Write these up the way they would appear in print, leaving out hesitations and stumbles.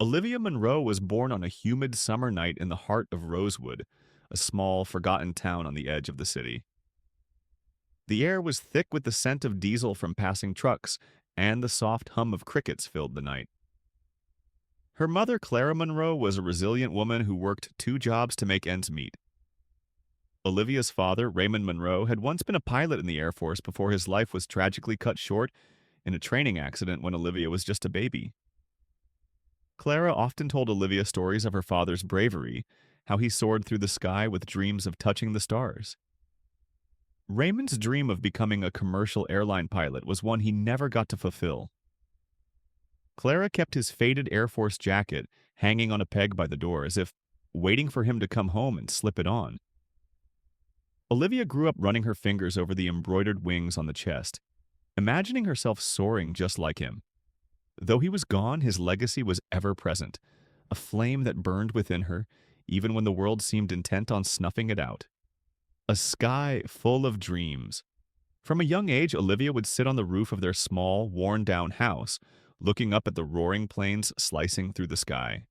Olivia Monroe was born on a humid summer night in the heart of Rosewood, a small, forgotten town on the edge of the city. The air was thick with the scent of diesel from passing trucks, and the soft hum of crickets filled the night. Her mother, Clara Monroe, was a resilient woman who worked two jobs to make ends meet. Olivia's father, Raymond Monroe, had once been a pilot in the Air Force before his life was tragically cut short in a training accident when Olivia was just a baby. Clara often told Olivia stories of her father's bravery, how he soared through the sky with dreams of touching the stars. Raymond's dream of becoming a commercial airline pilot was one he never got to fulfill. Clara kept his faded Air Force jacket hanging on a peg by the door as if waiting for him to come home and slip it on. Olivia grew up running her fingers over the embroidered wings on the chest, imagining herself soaring just like him. Though he was gone, his legacy was ever present, a flame that burned within her, even when the world seemed intent on snuffing it out. A sky full of dreams. From a young age, Olivia would sit on the roof of their small, worn-down house, looking up at the roaring planes slicing through the sky.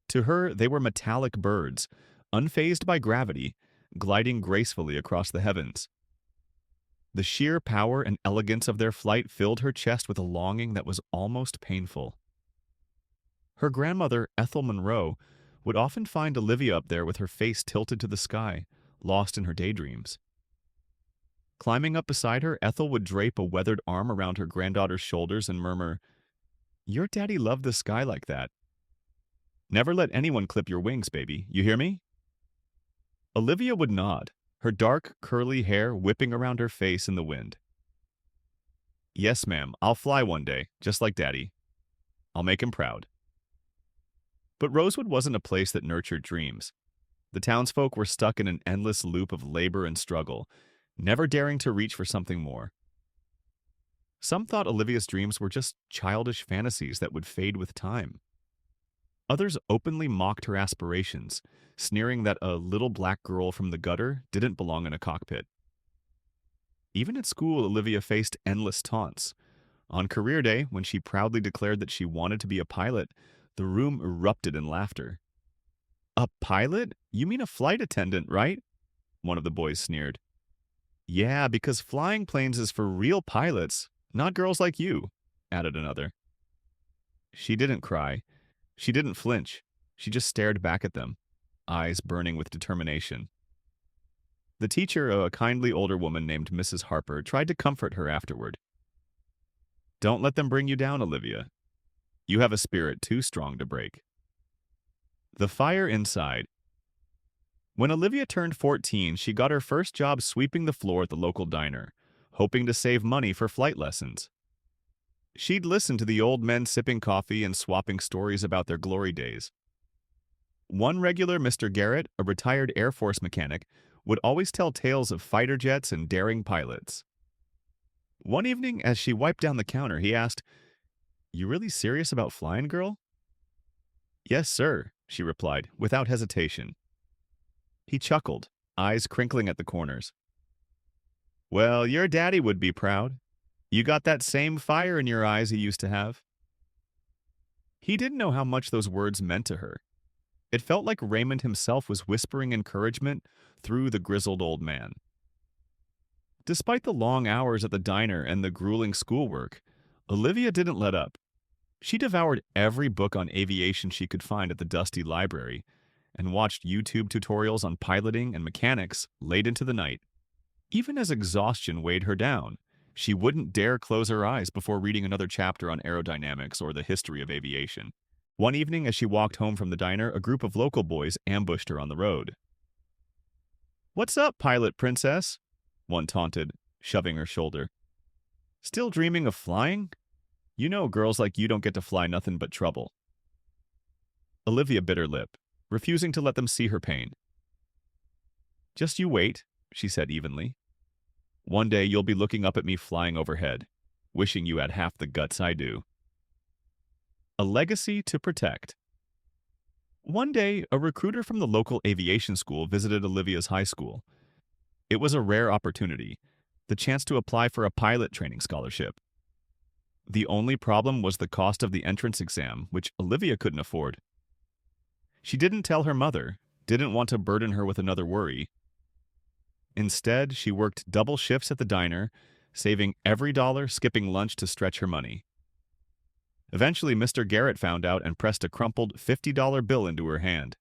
To her, they were metallic birds, unfazed by gravity, gliding gracefully across the heavens. The sheer power and elegance of their flight filled her chest with a longing that was almost painful. Her grandmother, Ethel Monroe, would often find Olivia up there with her face tilted to the sky, lost in her daydreams. Climbing up beside her, Ethel would drape a weathered arm around her granddaughter's shoulders and murmur, "Your daddy loved the sky like that. Never let anyone clip your wings, baby. You hear me?" Olivia would nod, her dark, curly hair whipping around her face in the wind. "Yes, ma'am, I'll fly one day, just like Daddy. I'll make him proud." But Rosewood wasn't a place that nurtured dreams. The townsfolk were stuck in an endless loop of labor and struggle, never daring to reach for something more. Some thought Olivia's dreams were just childish fantasies that would fade with time. Others openly mocked her aspirations, sneering that a little black girl from the gutter didn't belong in a cockpit. Even at school, Olivia faced endless taunts. On career day, when she proudly declared that she wanted to be a pilot, the room erupted in laughter. "A pilot? You mean a flight attendant, right?" one of the boys sneered. "Yeah, because flying planes is for real pilots, not girls like you," added another. She didn't cry. She didn't flinch. She just stared back at them, eyes burning with determination. The teacher, a kindly older woman named Mrs. Harper, tried to comfort her afterward. "Don't let them bring you down, Olivia. You have a spirit too strong to break." The fire inside. When Olivia turned 14, she got her first job sweeping the floor at the local diner, hoping to save money for flight lessons. She'd listen to the old men sipping coffee and swapping stories about their glory days. One regular, Mr. Garrett, a retired Air Force mechanic, would always tell tales of fighter jets and daring pilots. One evening, as she wiped down the counter, he asked, "You really serious about flying, girl?" "Yes, sir," she replied, without hesitation. He chuckled, eyes crinkling at the corners. "Well, your daddy would be proud. You got that same fire in your eyes he used to have." He didn't know how much those words meant to her. It felt like Raymond himself was whispering encouragement through the grizzled old man. Despite the long hours at the diner and the grueling schoolwork, Olivia didn't let up. She devoured every book on aviation she could find at the dusty library and watched YouTube tutorials on piloting and mechanics late into the night. Even as exhaustion weighed her down, she wouldn't dare close her eyes before reading another chapter on aerodynamics or the history of aviation. One evening, as she walked home from the diner, a group of local boys ambushed her on the road. "What's up, pilot princess?" one taunted, shoving her shoulder. "Still dreaming of flying? You know girls like you don't get to fly nothing but trouble." Olivia bit her lip, refusing to let them see her pain. "Just you wait," she said evenly. "One day you'll be looking up at me flying overhead, wishing you had half the guts I do." A legacy to protect. One day, a recruiter from the local aviation school visited Olivia's high school. It was a rare opportunity, the chance to apply for a pilot training scholarship. The only problem was the cost of the entrance exam, which Olivia couldn't afford. She didn't tell her mother, didn't want to burden her with another worry. Instead, she worked double shifts at the diner, saving every dollar, skipping lunch to stretch her money. Eventually, Mr. Garrett found out and pressed a crumpled $50 bill into her hand.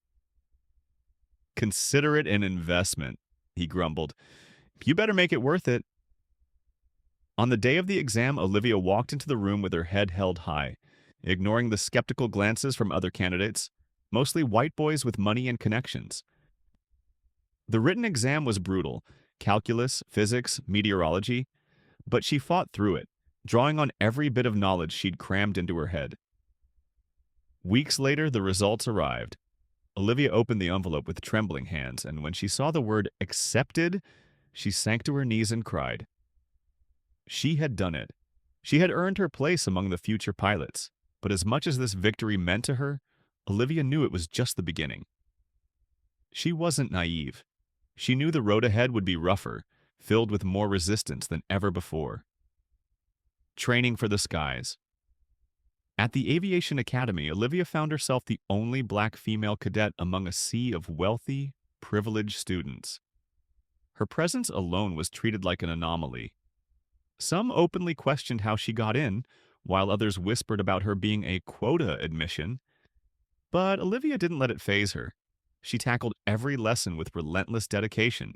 "Consider it an investment," he grumbled. "You better make it worth it." On the day of the exam, Olivia walked into the room with her head held high, ignoring the skeptical glances from other candidates, mostly white boys with money and connections. The written exam was brutal: calculus, physics, meteorology, but she fought through it, drawing on every bit of knowledge she'd crammed into her head. Weeks later, the results arrived. Olivia opened the envelope with trembling hands, and when she saw the word "accepted," she sank to her knees and cried. She had done it. She had earned her place among the future pilots, but as much as this victory meant to her, Olivia knew it was just the beginning. She wasn't naive. She knew the road ahead would be rougher, filled with more resistance than ever before. Training for the skies. At the Aviation Academy, Olivia found herself the only black female cadet among a sea of wealthy, privileged students. Her presence alone was treated like an anomaly. Some openly questioned how she got in, while others whispered about her being a quota admission. But Olivia didn't let it faze her. She tackled every lesson with relentless dedication.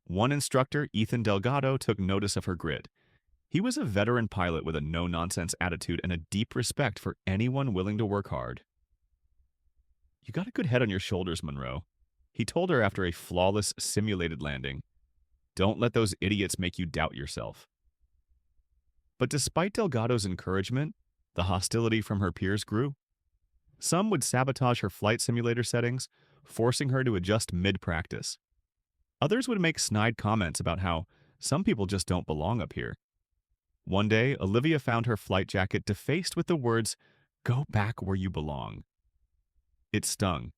One instructor, Ethan Delgado, took notice of her grit. He was a veteran pilot with a no-nonsense attitude and a deep respect for anyone willing to work hard. "You got a good head on your shoulders, Monroe," he told her after a flawless, simulated landing. "Don't let those idiots make you doubt yourself." But despite Delgado's encouragement, the hostility from her peers grew. Some would sabotage her flight simulator settings, forcing her to adjust mid-practice. Others would make snide comments about how some people just don't belong up here. One day, Olivia found her flight jacket defaced with the words, "Go back where you belong." It stung.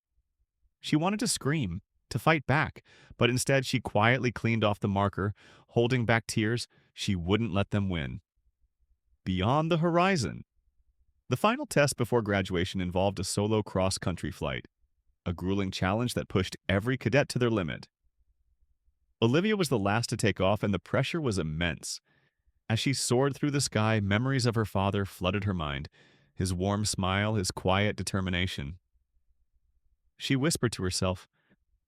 She wanted to scream, to fight back, but instead she quietly cleaned off the marker, holding back tears. She wouldn't let them win. Beyond the horizon. The final test before graduation involved a solo cross-country flight, a grueling challenge that pushed every cadet to their limit. Olivia was the last to take off, and the pressure was immense. As she soared through the sky, memories of her father flooded her mind, his warm smile, his quiet determination. She whispered to herself,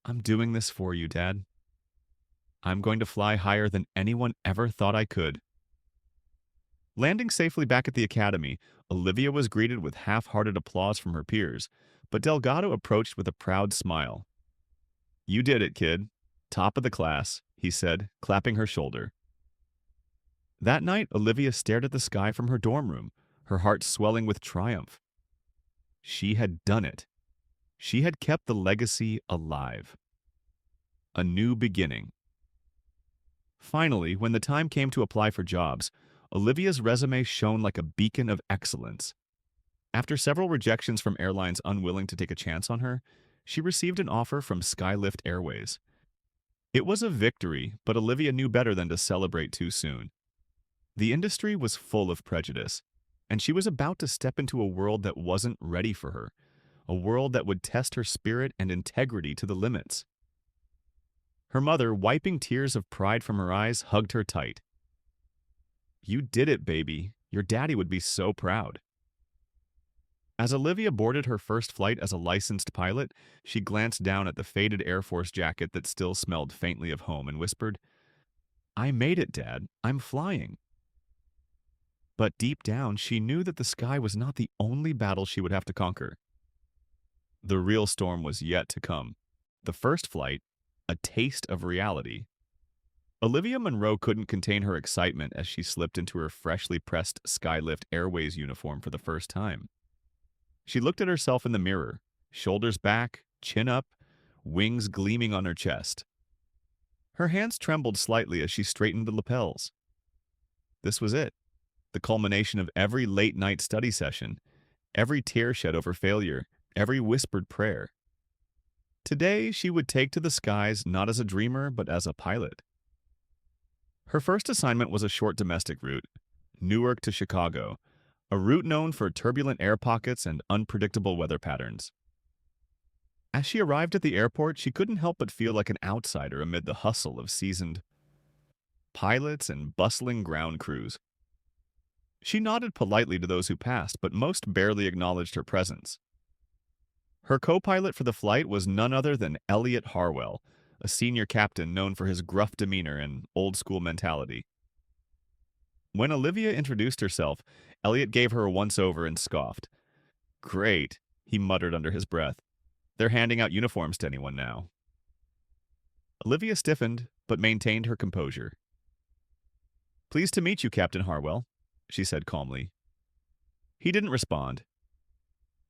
"I'm doing this for you, Dad. I'm going to fly higher than anyone ever thought I could." Landing safely back at the academy, Olivia was greeted with half-hearted applause from her peers, but Delgado approached with a proud smile. "You did it, kid. Top of the class," he said, clapping her shoulder. That night, Olivia stared at the sky from her dorm room, her heart swelling with triumph. She had done it. She had kept the legacy alive. A new beginning. Finally, when the time came to apply for jobs, Olivia's resume shone like a beacon of excellence. After several rejections from airlines unwilling to take a chance on her, she received an offer from Skylift Airways. It was a victory, but Olivia knew better than to celebrate too soon. The industry was full of prejudice, and she was about to step into a world that wasn't ready for her, a world that would test her spirit and integrity to the limits. Her mother, wiping tears of pride from her eyes, hugged her tight. "You did it, baby. Your daddy would be so proud." As Olivia boarded her first flight as a licensed pilot, she glanced down at the faded Air Force jacket that still smelled faintly of home and whispered, "I made it, Dad. I'm flying." But deep down, she knew that the sky was not the only battle she would have to conquer. The real storm was yet to come. The first flight, a taste of reality. Olivia Monroe couldn't contain her excitement as she slipped into her freshly pressed Skylift Airways uniform for the first time. She looked at herself in the mirror, shoulders back, chin up, wings gleaming on her chest. Her hands trembled slightly as she straightened the lapels. This was it. The culmination of every late-night study session, every tear shed over failure, every whispered prayer. Today, she would take to the skies not as a dreamer, but as a pilot. Her first assignment was a short domestic route, Newark to Chicago, a route known for turbulent air pockets and unpredictable weather patterns. As she arrived at the airport, she couldn't help but feel like an outsider amid the hustle of seasoned pilots and bustling ground crews. She nodded politely to those who passed, but most barely acknowledged her presence. Her co-pilot for the flight was none other than Elliot Harwell, a senior captain known for his gruff demeanor and old-school mentality. When Olivia introduced herself, Elliot gave her a once-over and scoffed. "Great," he muttered under his breath. "They're handing out uniforms to anyone now." Olivia stiffened, but maintained her composure. "Pleased to meet you, Captain Harwell," she said calmly. He didn't respond.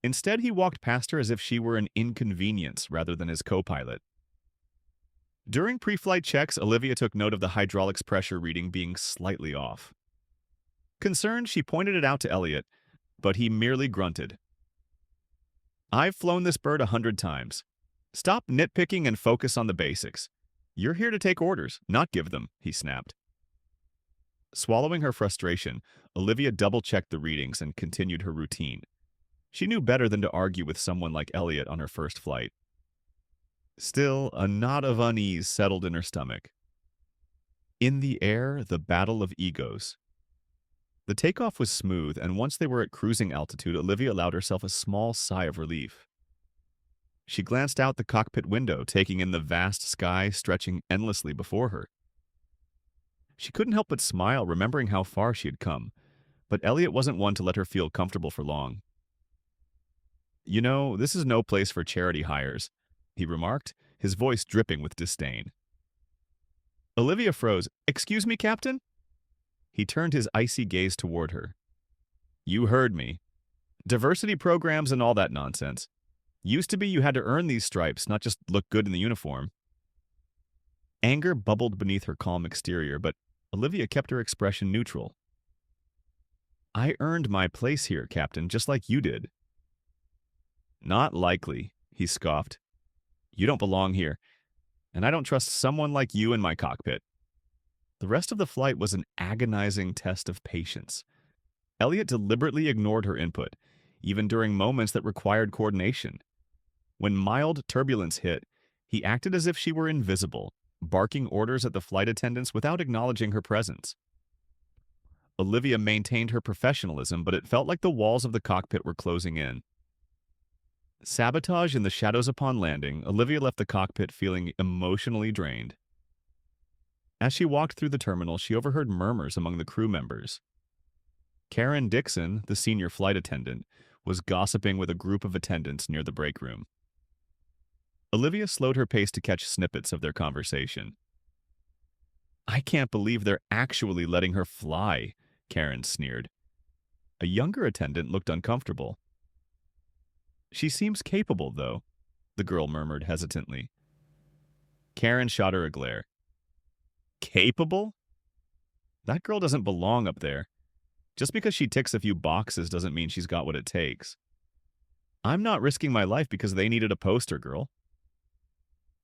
Instead, he walked past her as if she were an inconvenience rather than his co-pilot. During pre-flight checks, Olivia took note of the hydraulics pressure reading being slightly off. Concerned, she pointed it out to Elliot, but he merely grunted. "I've flown this bird 100 times. Stop nitpicking and focus on the basics. You're here to take orders, not give them," he snapped. Swallowing her frustration, Olivia double-checked the readings and continued her routine. She knew better than to argue with someone like Elliot on her first flight. Still, a knot of unease settled in her stomach. In the air, the battle of egos. The takeoff was smooth, and once they were at cruising altitude, Olivia allowed herself a small sigh of relief. She glanced out the cockpit window, taking in the vast sky stretching endlessly before her. She couldn't help but smile, remembering how far she had come, but Elliot wasn't one to let her feel comfortable for long. "You know, this is no place for charity hires," he remarked, his voice dripping with disdain. Olivia froze. "Excuse me, Captain?" He turned his icy gaze toward her. "You heard me. Diversity programs and all that nonsense. Used to be you had to earn these stripes, not just look good in the uniform." Anger bubbled beneath her calm exterior, but Olivia kept her expression neutral. "I earned my place here, Captain, just like you did." "Not likely," he scoffed. "You don't belong here, and I don't trust someone like you in my cockpit." The rest of the flight was an agonizing test of patience. Elliot deliberately ignored her input, even during moments that required coordination. When mild turbulence hit, he acted as if she were invisible, barking orders at the flight attendants without acknowledging her presence. Olivia maintained her professionalism, but it felt like the walls of the cockpit were closing in. Sabotage in the shadows upon landing, Olivia left the cockpit feeling emotionally drained. As she walked through the terminal, she overheard murmurs among the crew members. Karen Dixon, the senior flight attendant, was gossiping with a group of attendants near the break room. Olivia slowed her pace to catch snippets of their conversation. "I can't believe they're actually letting her fly," Karen sneered. A younger attendant looked uncomfortable. "She seems capable, though," the girl murmured hesitantly. Karen shot her a glare. "Capable? That girl doesn't belong up there. Just because she ticks a few boxes doesn't mean she's got what it takes. I'm not risking my life because they needed a poster girl."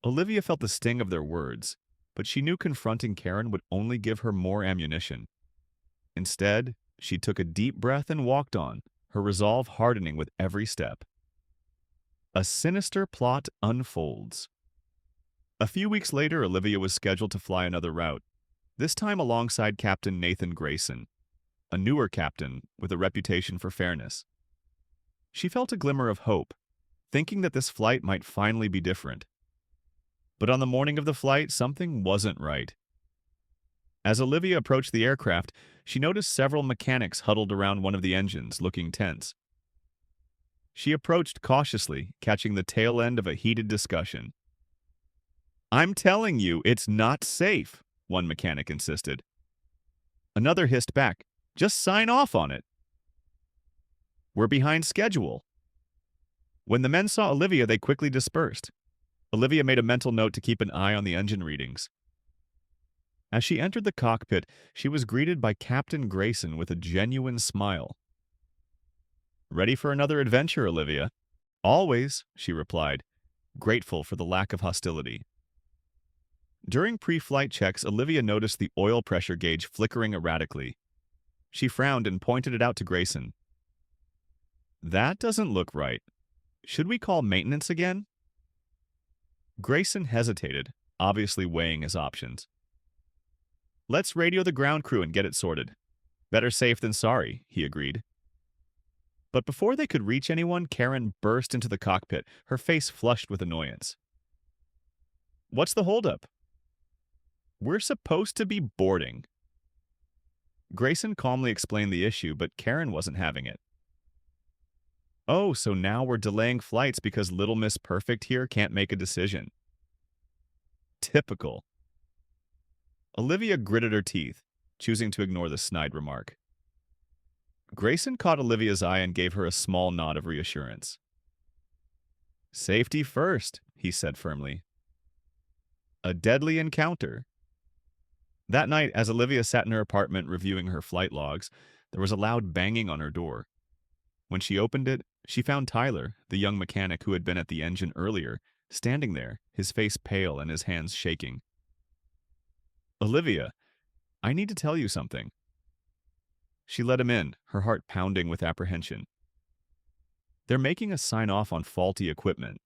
Olivia felt the sting of their words, but she knew confronting Karen would only give her more ammunition. Instead, she took a deep breath and walked on, her resolve hardening with every step. A sinister plot unfolds. A few weeks later, Olivia was scheduled to fly another route, this time alongside Captain Nathan Grayson, a newer captain with a reputation for fairness. She felt a glimmer of hope, thinking that this flight might finally be different. But on the morning of the flight, something wasn't right. As Olivia approached the aircraft, she noticed several mechanics huddled around one of the engines, looking tense. She approached cautiously, catching the tail end of a heated discussion. "I'm telling you, it's not safe," one mechanic insisted. Another hissed back, "Just sign off on it." "We're behind schedule." When the men saw Olivia, they quickly dispersed. Olivia made a mental note to keep an eye on the engine readings. As she entered the cockpit, she was greeted by Captain Grayson with a genuine smile. "Ready for another adventure, Olivia?" "Always," she replied, grateful for the lack of hostility. During pre-flight checks, Olivia noticed the oil pressure gauge flickering erratically. She frowned and pointed it out to Grayson. That doesn't look right. Should we call maintenance again? Grayson hesitated, obviously weighing his options. Let's radio the ground crew and get it sorted. Better safe than sorry, he agreed. But before they could reach anyone, Karen burst into the cockpit, her face flushed with annoyance. What's the holdup? We're supposed to be boarding. Grayson calmly explained the issue, but Karen wasn't having it. Oh, so now we're delaying flights because Little Miss Perfect here can't make a decision. Typical. Olivia gritted her teeth, choosing to ignore the snide remark. Grayson caught Olivia's eye and gave her a small nod of reassurance. Safety first, he said firmly. A deadly encounter. That night, as Olivia sat in her apartment reviewing her flight logs, there was a loud banging on her door. When she opened it, she found Tyler, the young mechanic who had been at the engine earlier, standing there, his face pale and his hands shaking. Olivia, I need to tell you something. She let him in, her heart pounding with apprehension. They're making us sign off on faulty equipment.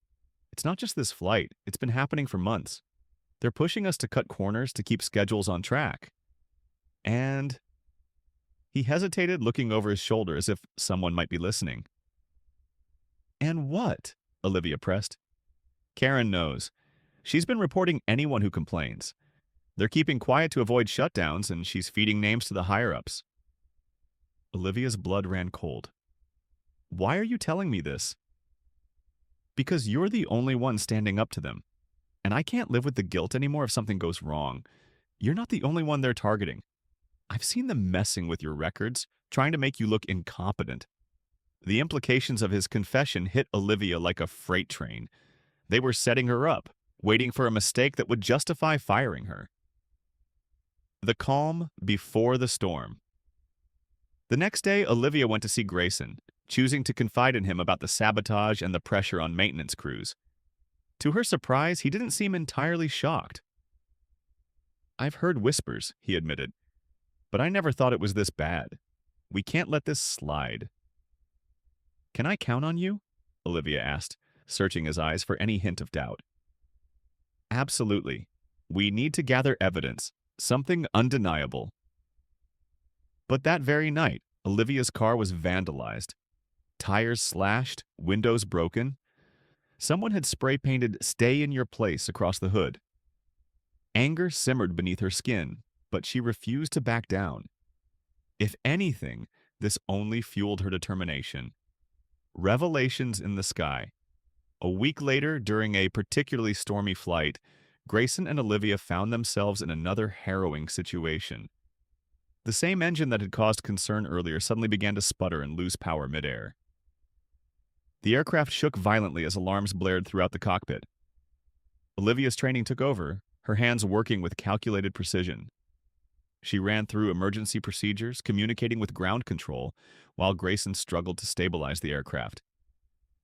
It's not just this flight, it's been happening for months. They're pushing us to cut corners to keep schedules on track. And he hesitated, looking over his shoulder as if someone might be listening. And what? Olivia pressed. Karen knows. She's been reporting anyone who complains. They're keeping quiet to avoid shutdowns, and she's feeding names to the higher-ups. Olivia's blood ran cold. Why are you telling me this? Because you're the only one standing up to them. And I can't live with the guilt anymore if something goes wrong. You're not the only one they're targeting. I've seen them messing with your records, trying to make you look incompetent. The implications of his confession hit Olivia like a freight train. They were setting her up, waiting for a mistake that would justify firing her. The calm before the storm. The next day, Olivia went to see Grayson, choosing to confide in him about the sabotage and the pressure on maintenance crews. To her surprise, he didn't seem entirely shocked. I've heard whispers, he admitted, but I never thought it was this bad. We can't let this slide. Can I count on you? Olivia asked, searching his eyes for any hint of doubt. Absolutely. We need to gather evidence, something undeniable. But that very night, Olivia's car was vandalized. Tires slashed, windows broken. Someone had spray-painted "Stay in your place" across the hood. Anger simmered beneath her skin, but she refused to back down. If anything, this only fueled her determination. Revelations in the sky. A week later, during a particularly stormy flight, Grayson and Olivia found themselves in another harrowing situation. The same engine that had caused concern earlier suddenly began to sputter and lose power midair. The aircraft shook violently as alarms blared throughout the cockpit. Olivia's training took over, her hands working with calculated precision. She ran through emergency procedures, communicating with ground control, while Grayson struggled to stabilize the aircraft.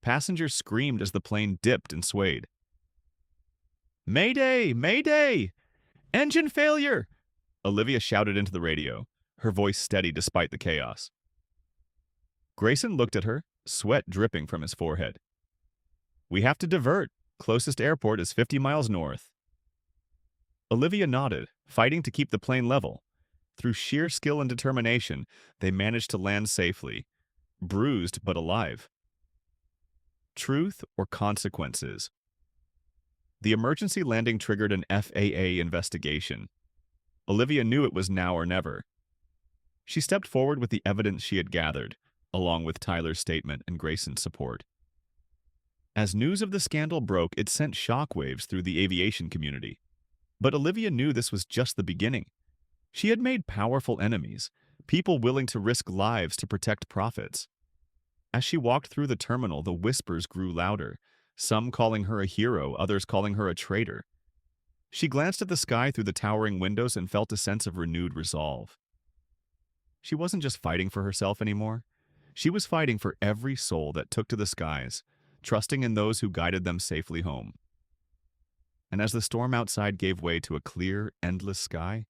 Passengers screamed as the plane dipped and swayed. Mayday! Mayday! Engine failure! Olivia shouted into the radio, her voice steady despite the chaos. Grayson looked at her, sweat dripping from his forehead. We have to divert. Closest airport is 50 miles north. Olivia nodded, fighting to keep the plane level. Through sheer skill and determination, they managed to land safely, bruised but alive. Truth or consequences? The emergency landing triggered an FAA investigation. Olivia knew it was now or never. She stepped forward with the evidence she had gathered, along with Tyler's statement and Grayson's support. As news of the scandal broke, it sent shockwaves through the aviation community. But Olivia knew this was just the beginning. She had made powerful enemies, people willing to risk lives to protect profits. As she walked through the terminal, the whispers grew louder, some calling her a hero, others calling her a traitor. She glanced at the sky through the towering windows and felt a sense of renewed resolve. She wasn't just fighting for herself anymore. She was fighting for every soul that took to the skies, trusting in those who guided them safely home. And as the storm outside gave way to a clear, endless sky,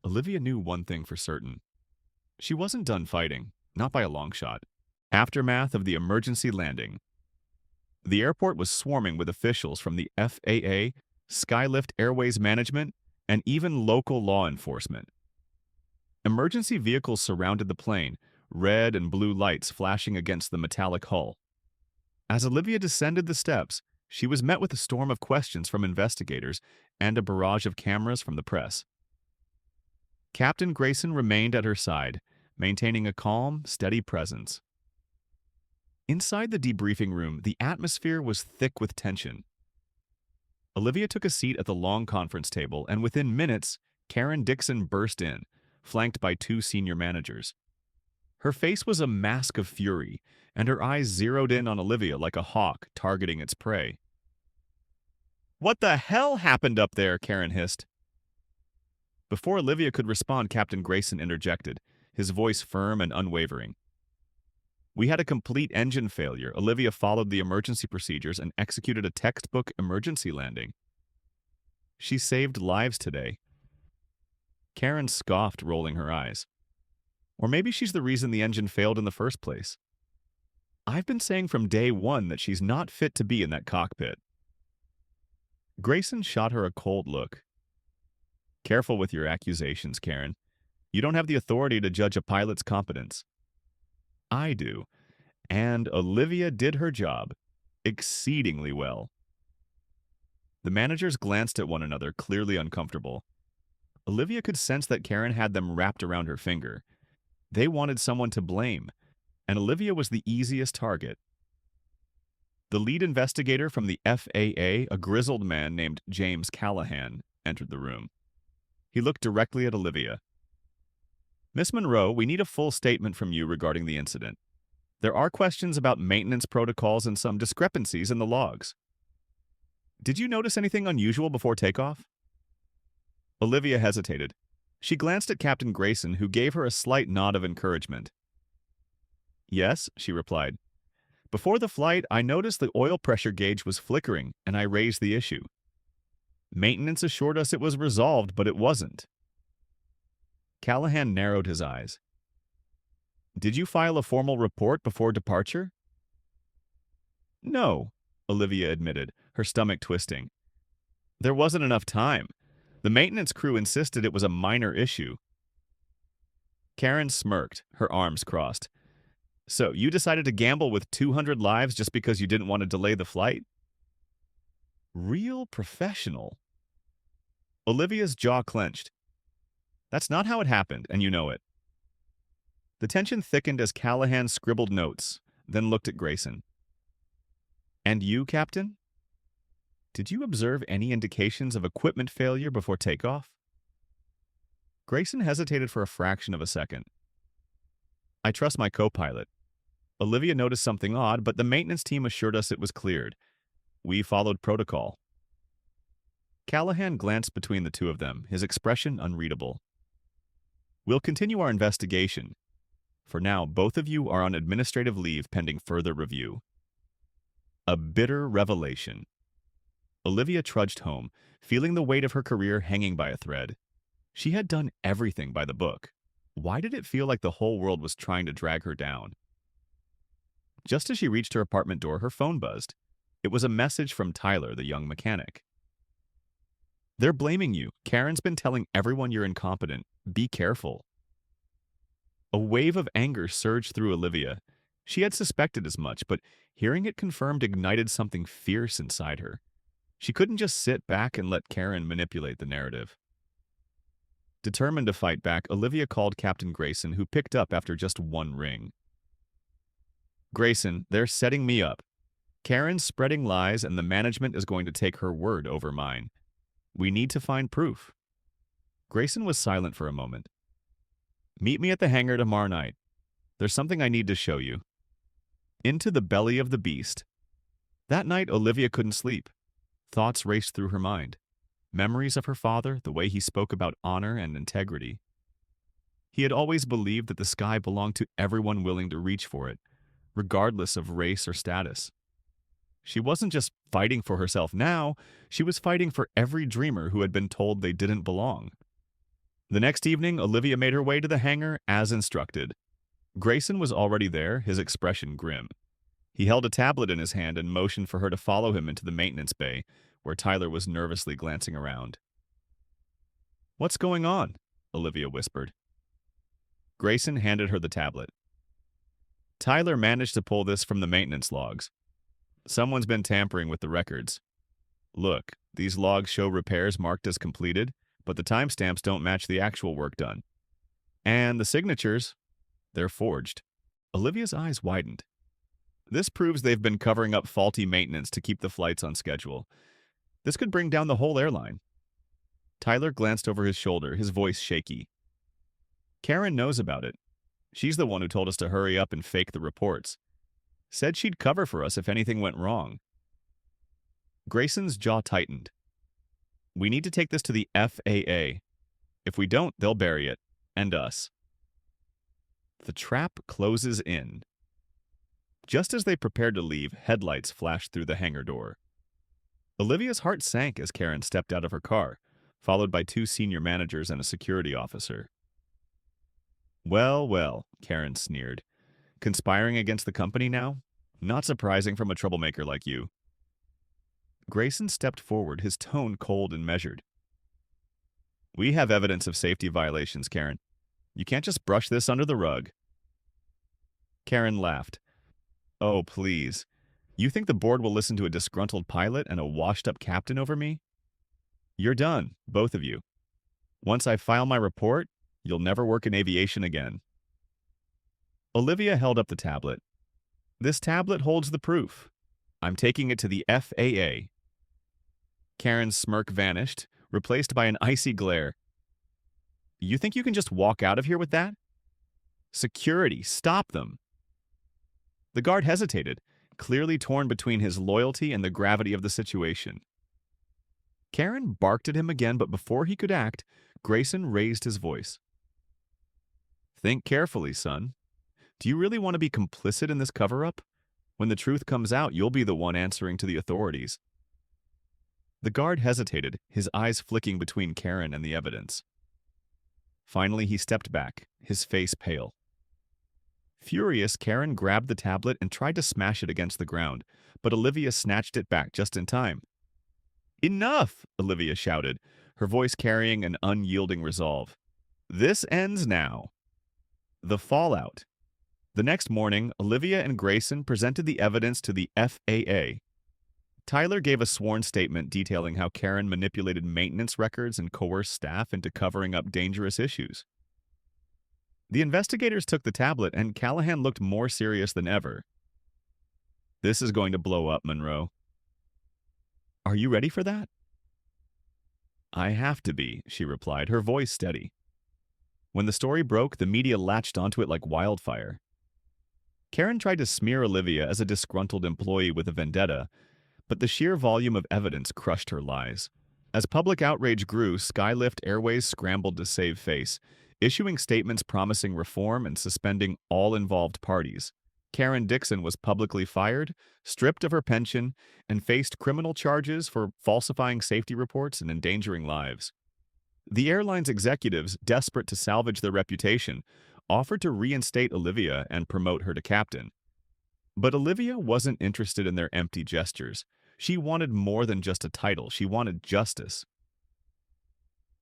Olivia knew one thing for certain. She wasn't done fighting, not by a long shot. Aftermath of the emergency landing. The airport was swarming with officials from the FAA, Skylift Airways Management, and even local law enforcement. Emergency vehicles surrounded the plane, red and blue lights flashing against the metallic hull. As Olivia descended the steps, she was met with a storm of questions from investigators and a barrage of cameras from the press. Captain Grayson remained at her side, maintaining a calm, steady presence. Inside the debriefing room, the atmosphere was thick with tension. Olivia took a seat at the long conference table, and within minutes, Karen Dixon burst in, flanked by two senior managers. Her face was a mask of fury, and her eyes zeroed in on Olivia like a hawk targeting its prey. "What the hell happened up there?" Karen hissed. Before Olivia could respond, Captain Grayson interjected, his voice firm and unwavering. "We had a complete engine failure. Olivia followed the emergency procedures and executed a textbook emergency landing. She saved lives today." Karen scoffed, rolling her eyes. "Or maybe she's the reason the engine failed in the first place. I've been saying from day one that she's not fit to be in that cockpit." Grayson shot her a cold look. "Careful with your accusations, Karen. You don't have the authority to judge a pilot's competence. I do, and Olivia did her job exceedingly well." The managers glanced at one another, clearly uncomfortable. Olivia could sense that Karen had them wrapped around her finger. They wanted someone to blame, and Olivia was the easiest target. The lead investigator from the FAA, a grizzled man named James Callahan, entered the room. He looked directly at Olivia. "Miss Monroe, we need a full statement from you regarding the incident. There are questions about maintenance protocols and some discrepancies in the logs. Did you notice anything unusual before takeoff?" Olivia hesitated. She glanced at Captain Grayson, who gave her a slight nod of encouragement. "Yes," she replied. "Before the flight, I noticed the oil pressure gauge was flickering, and I raised the issue. Maintenance assured us it was resolved, but it wasn't." Callahan narrowed his eyes. "Did you file a formal report before departure?" "No," Olivia admitted, her stomach twisting. "There wasn't enough time. The maintenance crew insisted it was a minor issue." Karen smirked, her arms crossed. "So you decided to gamble with 200 lives just because you didn't want to delay the flight?" Real professional. Olivia's jaw clenched. "That's not how it happened, and you know it." The tension thickened as Callahan scribbled notes, then looked at Grayson. "And you, Captain? Did you observe any indications of equipment failure before takeoff?" Grayson hesitated for a fraction of a second. "I trust my co-pilot. Olivia noticed something odd, but the maintenance team assured us it was cleared. We followed protocol." Callahan glanced between the two of them, his expression unreadable. "We'll continue our investigation. For now, both of you are on administrative leave pending further review." A bitter revelation. Olivia trudged home, feeling the weight of her career hanging by a thread. She had done everything by the book. Why did it feel like the whole world was trying to drag her down? Just as she reached her apartment door, her phone buzzed. It was a message from Tyler, the young mechanic. "They're blaming you. Karen's been telling everyone you're incompetent. Be careful." A wave of anger surged through Olivia. She had suspected as much, but hearing it confirmed ignited something fierce inside her. She couldn't just sit back and let Karen manipulate the narrative. Determined to fight back, Olivia called Captain Grayson, who picked up after just one ring. "Grayson, they're setting me up. Karen's spreading lies, and the management is going to take her word over mine. We need to find proof." Grayson was silent for a moment. "Meet me at the hangar tomorrow night. There's something I need to show you." Into the belly of the beast. That night, Olivia couldn't sleep. Thoughts raced through her mind. Memories of her father, the way he spoke about honor and integrity. He had always believed that the sky belonged to everyone willing to reach for it, regardless of race or status. She wasn't just fighting for herself now, she was fighting for every dreamer who had been told they didn't belong. The next evening, Olivia made her way to the hangar as instructed. Grayson was already there, his expression grim. He held a tablet in his hand and motioned for her to follow him into the maintenance bay, where Tyler was nervously glancing around. "What's going on?" Olivia whispered. Grayson handed her the tablet. "Tyler managed to pull this from the maintenance logs. Someone's been tampering with the records. Look, these logs show repairs marked as completed, but the timestamps don't match the actual work done. And the signatures, they're forged." Olivia's eyes widened. This proves they've been covering up faulty maintenance to keep the flights on schedule. This could bring down the whole airline. Tyler glanced over his shoulder, his voice shaky. "Karen knows about it. She's the one who told us to hurry up and fake the reports. Said she'd cover for us if anything went wrong." Grayson's jaw tightened. "We need to take this to the FAA. If we don't, they'll bury it. And us." The trap closes in. Just as they prepared to leave, headlights flashed through the hangar door. Olivia's heart sank as Karen stepped out of her car, followed by two senior managers and a security officer. "Well, well," Karen sneered. "Conspiring against the company now? Not surprising from a troublemaker like you." Grayson stepped forward, his tone cold and measured. "We have evidence of safety violations, Karen. You can't just brush this under the rug." Karen laughed. "Oh, please. You think the board will listen to a disgruntled pilot and a washed-up captain over me? You're done, both of you. Once I file my report, you'll never work in aviation again." Olivia held up the tablet. "This tablet holds the proof. I'm taking it to the FAA." Karen's smirk vanished, replaced by an icy glare. "You think you can just walk out of here with that? Security, stop them." The guard hesitated, clearly torn between his loyalty and the gravity of the situation. Karen barked at him again, but before he could act, Grayson raised his voice. "Think carefully, son. Do you really want to be complicit in this cover-up? When the truth comes out, you'll be the one answering to the authorities." The guard hesitated, his eyes flicking between Karen and the evidence. Finally, he stepped back, his face pale. Furious, Karen grabbed the tablet and tried to smash it against the ground, but Olivia snatched it back just in time. "Enough!" Olivia shouted, her voice carrying an unyielding resolve. "This ends now." The fallout. The next morning, Olivia and Grayson presented the evidence to the FAA. Tyler gave a sworn statement detailing how Karen manipulated maintenance records and coerced staff into covering up dangerous issues. The investigators took the tablet, and Callahan looked more serious than ever. "This is going to blow up, Monroe." "Are you ready for that?" "I have to be," she replied, her voice steady. When the story broke, the media latched onto it like wildfire. Karen tried to smear Olivia as a disgruntled employee with a vendetta, but the sheer volume of evidence crushed her lies. As public outrage grew, Skylift Airways scrambled to save face, issuing statements promising reform and suspending all involved parties. Karen Dixon was publicly fired, stripped of her pension, and faced criminal charges for falsifying safety reports and endangering lives. The airline's executives, desperate to salvage their reputation, offered to reinstate Olivia and promote her to captain. But Olivia wasn't interested in their empty gestures. She wanted more than just a title. She wanted justice.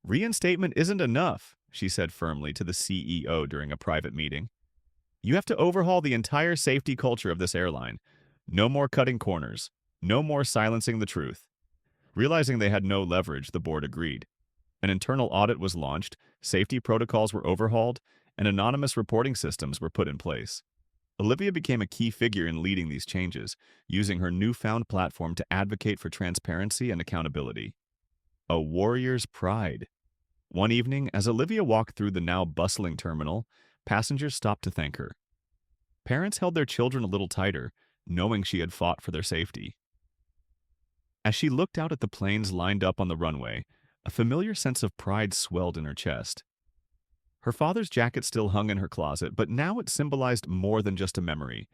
"Reinstatement isn't enough," she said firmly to the CEO during a private meeting. "You have to overhaul the entire safety culture of this airline. No more cutting corners. No more silencing the truth." Realizing they had no leverage, the board agreed. An internal audit was launched, safety protocols were overhauled, and anonymous reporting systems were put in place. Olivia became a key figure in leading these changes, using her newfound platform to advocate for transparency and accountability. A warrior's pride. One evening, as Olivia walked through the now bustling terminal, passengers stopped to thank her. Parents held their children a little tighter, knowing she had fought for their safety. As she looked out at the planes lined up on the runway, a familiar sense of pride swelled in her chest. Her father's jacket still hung in her closet, but now it symbolized more than just a memory.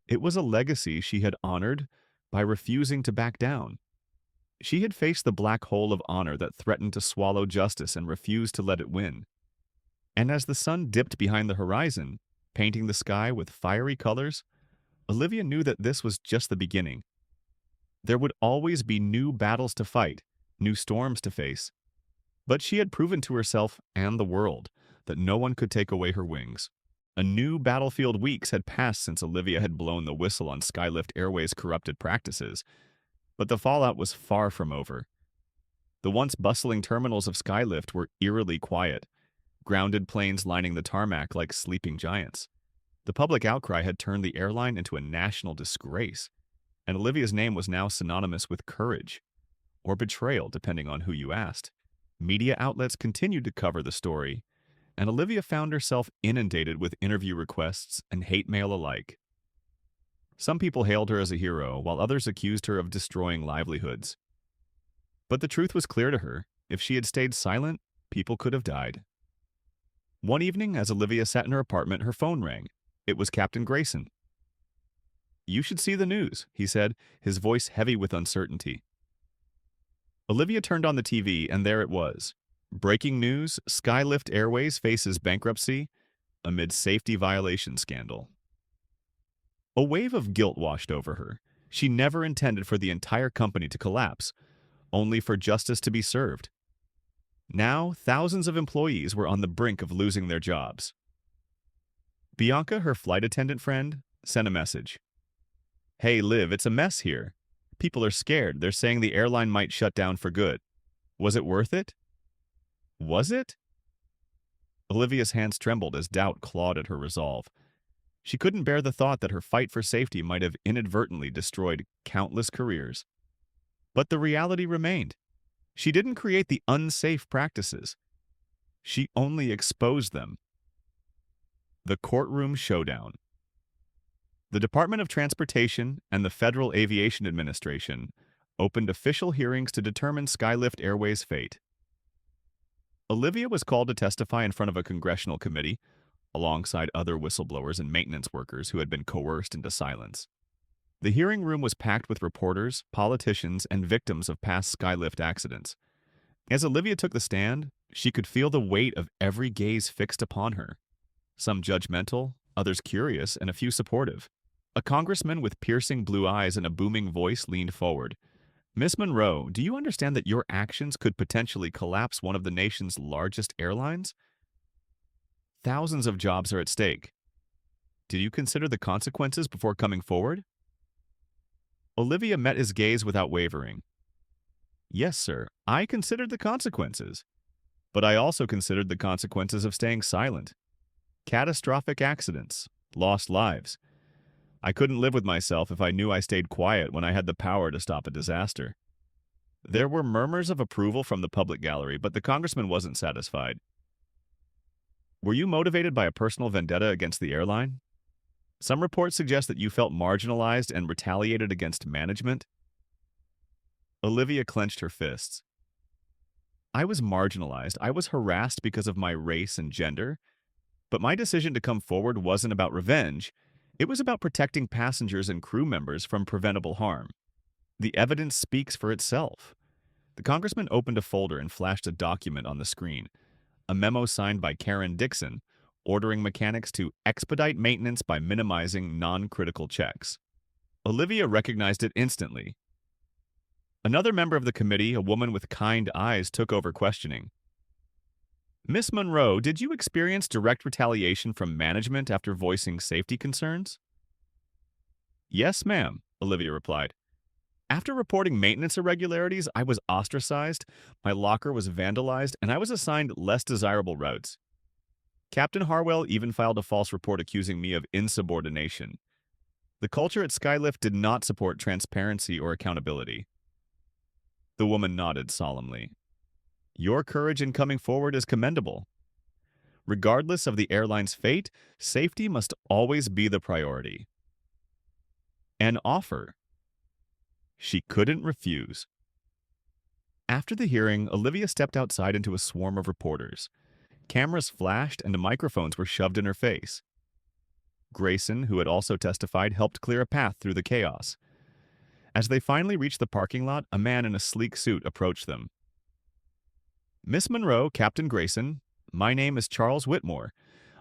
It was a legacy she had honored by refusing to back down. She had faced the black hole of honor that threatened to swallow justice and refused to let it win. And as the sun dipped behind the horizon, painting the sky with fiery colors, Olivia knew that this was just the beginning. There would always be new battles to fight, new storms to face. But she had proven to herself and the world that no one could take away her wings. A new battlefield weeks had passed since Olivia had blown the whistle on Skylift Airways' corrupted practices, but the fallout was far from over. The once bustling terminals of Skylift were eerily quiet, grounded planes lining the tarmac like sleeping giants. The public outcry had turned the airline into a national disgrace, and Olivia's name was now synonymous with courage, or betrayal, depending on who you asked. Media outlets continued to cover the story, and Olivia found herself inundated with interview requests and hate mail alike. Some people hailed her as a hero, while others accused her of destroying livelihoods. But the truth was clear to her. If she had stayed silent, people could have died. One evening, as Olivia sat in her apartment, her phone rang. It was Captain Grayson. "You should see the news," he said, his voice heavy with uncertainty. Olivia turned on the TV, and there it was. Breaking news: Skylift Airways faces bankruptcy amid safety violation scandal. A wave of guilt washed over her. She never intended for the entire company to collapse, only for justice to be served. Now, thousands of employees were on the brink of losing their jobs. Bianca, her flight attendant friend, sent a message. "Hey, Liv, it's a mess here. People are scared. They're saying the airline might shut down for good. Was it worth it?" Was it? Olivia's hands trembled as doubt clawed at her resolve. She couldn't bear the thought that her fight for safety might have inadvertently destroyed countless careers. But the reality remained. She didn't create the unsafe practices. She only exposed them. The courtroom showdown. The Department of Transportation and the Federal Aviation Administration opened official hearings to determine Skylift Airways' fate. Olivia was called to testify in front of a congressional committee, alongside other whistleblowers and maintenance workers who had been coerced into silence. The hearing room was packed with reporters, politicians, and victims of past Skylift accidents. As Olivia took the stand, she could feel the weight of every gaze fixed upon her. Some judgmental, others curious, and a few supportive. A congressman with piercing blue eyes and a booming voice leaned forward. "Miss Monroe, do you understand that your actions could potentially collapse one of the nation's largest airlines? Thousands of jobs are at stake. Did you consider the consequences before coming forward?" Olivia met his gaze without wavering. "Yes, sir, I considered the consequences. But I also considered the consequences of staying silent. Catastrophic accidents, lost lives. I couldn't live with myself if I knew I stayed quiet when I had the power to stop a disaster." There were murmurs of approval from the public gallery, but the congressman wasn't satisfied. "Were you motivated by a personal vendetta against the airline? Some reports suggest that you felt marginalized and retaliated against management." Olivia clenched her fists. "I was marginalized. I was harassed because of my race and gender. But my decision to come forward wasn't about revenge. It was about protecting passengers and crew members from preventable harm. The evidence speaks for itself." The congressman opened a folder and flashed a document on the screen, a memo signed by Karen Dixon, ordering mechanics to expedite maintenance by minimizing non-critical checks. Olivia recognized it instantly. Another member of the committee, a woman with kind eyes, took over questioning. "Miss Monroe, did you experience direct retaliation from management after voicing safety concerns?" "Yes, ma'am," Olivia replied. "After reporting maintenance irregularities, I was ostracized, my locker was vandalized, and I was assigned less desirable routes. Captain Harwell even filed a false report accusing me of insubordination. The culture at Skylift did not support transparency or accountability." The woman nodded solemnly. "Your courage in coming forward is commendable. Regardless of the airline's fate, safety must always be the priority." An offer she couldn't refuse. After the hearing, Olivia stepped outside into a swarm of reporters. Cameras flashed and microphones were shoved in her face. Grayson, who had also testified, helped clear a path through the chaos. As they finally reached the parking lot, a man in a sleek suit approached them. Miss Monroe, Captain Grayson, my name is Charles Whitmore.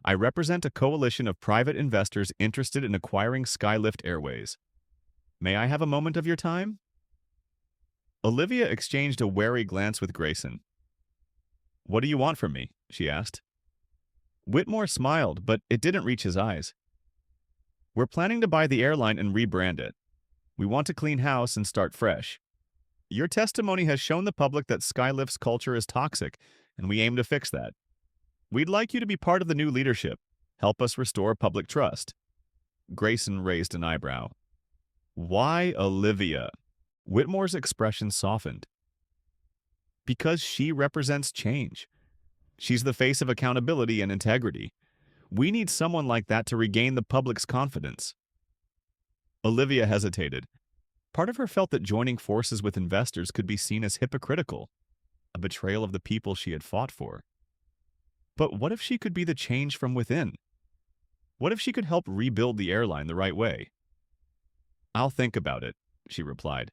I represent a coalition of private investors interested in acquiring Skylift Airways. May I have a moment of your time? Olivia exchanged a wary glance with Grayson. What do you want from me? She asked. Whitmore smiled, but it didn't reach his eyes. We're planning to buy the airline and rebrand it. We want to clean house and start fresh. Your testimony has shown the public that Skylift's culture is toxic, and we aim to fix that. We'd like you to be part of the new leadership. Help us restore public trust. Grayson raised an eyebrow. Why Olivia? Whitmore's expression softened. Because she represents change. She's the face of accountability and integrity. We need someone like that to regain the public's confidence. Olivia hesitated. Part of her felt that joining forces with investors could be seen as hypocritical, a betrayal of the people she had fought for. But what if she could be the change from within? What if she could help rebuild the airline the right way? I'll think about it, she replied,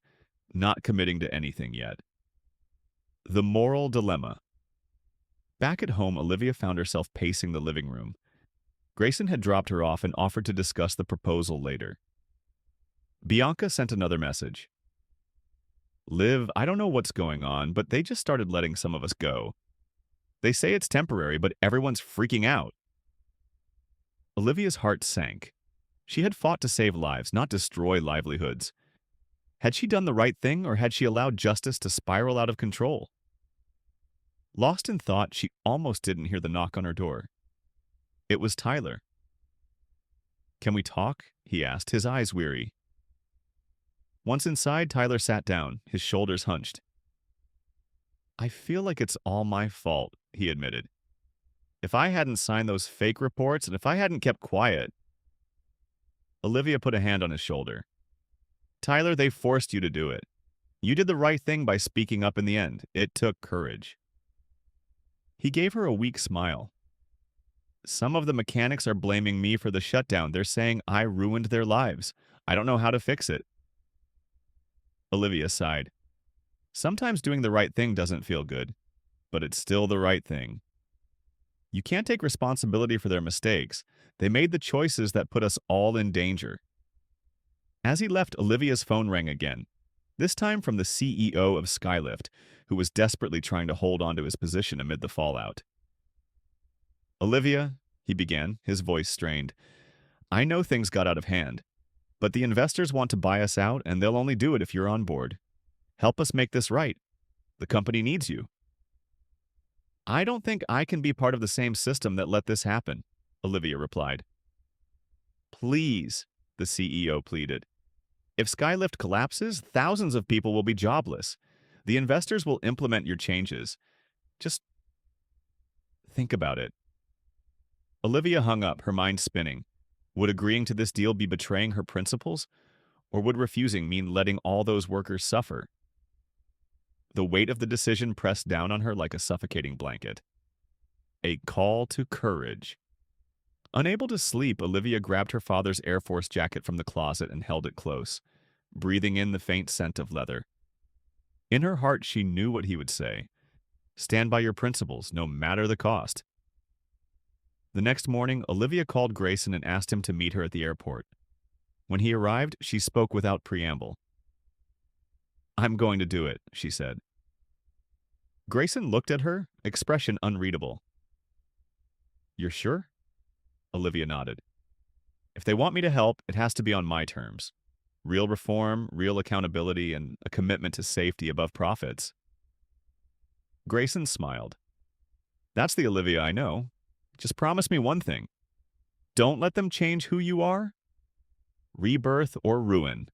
not committing to anything yet. The moral dilemma. Back at home, Olivia found herself pacing the living room. Grayson had dropped her off and offered to discuss the proposal later. Bianca sent another message. Liv, I don't know what's going on, but they just started letting some of us go. They say it's temporary, but everyone's freaking out. Olivia's heart sank. She had fought to save lives, not destroy livelihoods. Had she done the right thing, or had she allowed justice to spiral out of control? Lost in thought, she almost didn't hear the knock on her door. It was Tyler. Can we talk? He asked, his eyes weary. Once inside, Tyler sat down, his shoulders hunched. I feel like it's all my fault, he admitted. If I hadn't signed those fake reports and if I hadn't kept quiet. Olivia put a hand on his shoulder. Tyler, they forced you to do it. You did the right thing by speaking up in the end. It took courage. He gave her a weak smile. Some of the mechanics are blaming me for the shutdown. They're saying I ruined their lives. I don't know how to fix it. Olivia sighed. Sometimes doing the right thing doesn't feel good, but it's still the right thing. You can't take responsibility for their mistakes. They made the choices that put us all in danger. As he left, Olivia's phone rang again, this time from the CEO of Skylift, who was desperately trying to hold on to his position amid the fallout. Olivia, he began, his voice strained, I know things got out of hand, but the investors want to buy us out, and they'll only do it if you're on board. Help us make this right. The company needs you. I don't think I can be part of the same system that let this happen, Olivia replied. Please, the CEO pleaded. If Skylift collapses, thousands of people will be jobless. The investors will implement your changes. Just think about it. Olivia hung up, her mind spinning. Would agreeing to this deal be betraying her principles? Or would refusing mean letting all those workers suffer? The weight of the decision pressed down on her like a suffocating blanket. A call to courage. Unable to sleep, Olivia grabbed her father's Air Force jacket from the closet and held it close, breathing in the faint scent of leather. In her heart, she knew what he would say. Stand by your principles, no matter the cost. The next morning, Olivia called Grayson and asked him to meet her at the airport. When he arrived, she spoke without preamble. I'm going to do it, she said. Grayson looked at her, expression unreadable. You're sure? Olivia nodded. If they want me to help, it has to be on my terms. Real reform, real accountability, and a commitment to safety above profits. Grayson smiled. That's the Olivia I know. Just promise me one thing. Don't let them change who you are. Rebirth or ruin.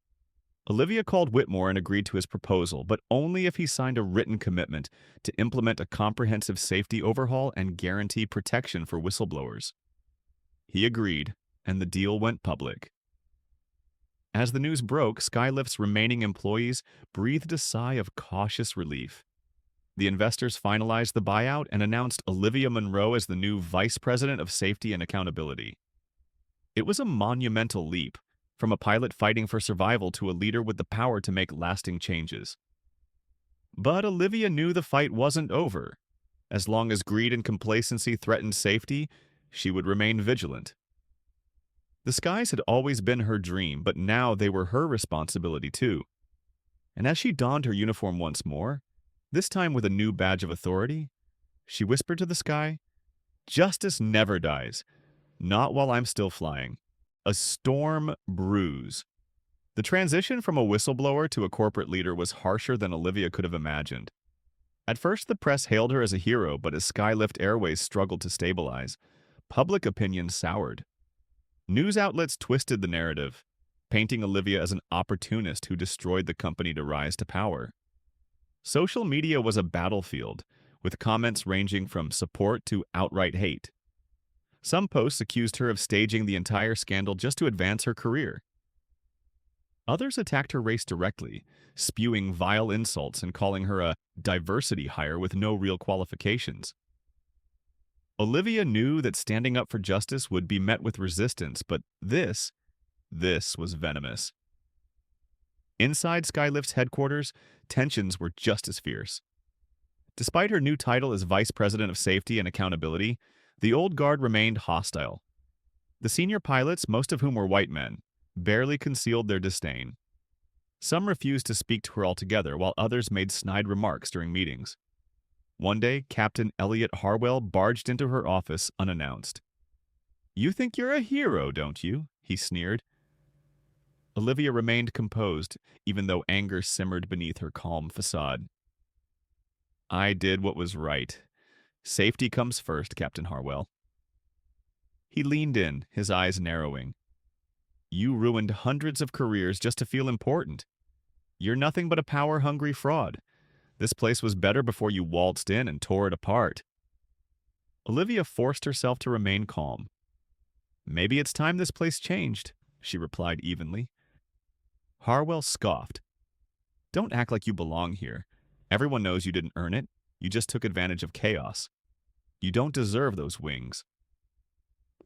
Olivia called Whitmore and agreed to his proposal, but only if he signed a written commitment to implement a comprehensive safety overhaul and guarantee protection for whistleblowers. He agreed, and the deal went public. As the news broke, Skylift's remaining employees breathed a sigh of cautious relief. The investors finalized the buyout and announced Olivia Monroe as the new Vice President of Safety and Accountability. It was a monumental leap, from a pilot fighting for survival to a leader with the power to make lasting changes. But Olivia knew the fight wasn't over. As long as greed and complacency threatened safety, she would remain vigilant. The skies had always been her dream, but now they were her responsibility too. And as she donned her uniform once more, this time with a new badge of authority, she whispered to the sky, "Justice never dies, not while I'm still flying. A storm brews." The transition from a whistleblower to a corporate leader was harsher than Olivia could have imagined. At first, the press hailed her as a hero, but as Skylift Airways struggled to stabilize, public opinion soured. News outlets twisted the narrative, painting Olivia as an opportunist who destroyed the company to rise to power. Social media was a battlefield, with comments ranging from support to outright hate. Some posts accused her of staging the entire scandal just to advance her career. Others attacked her race directly, spewing vile insults and calling her a diversity hire with no real qualifications. Olivia knew that standing up for justice would be met with resistance, but this was venomous. Inside Skylift's headquarters, tensions were just as fierce. Despite her new title as Vice President of Safety and Accountability, the old guard remained hostile. The senior pilots, most of whom were white men, barely concealed their disdain. Some refused to speak to her altogether, while others made snide remarks during meetings. One day, Captain Elliot Harwell barged into her office unannounced. "You think you're a hero, don't you?" he sneered. Olivia remained composed, even though anger simmered beneath her calm facade. "I did what was right. Safety comes first, Captain Harwell." He leaned in, his eyes narrowing. "You ruined hundreds of careers just to feel important. You're nothing but a power-hungry fraud. This place was better before you waltzed in and tore it apart." Olivia forced herself to remain calm. "Maybe it's time this place changed," she replied evenly. Harwell scoffed. "Don't act like you belong here. Everyone knows you didn't earn it. You just took advantage of chaos. You don't deserve those wings."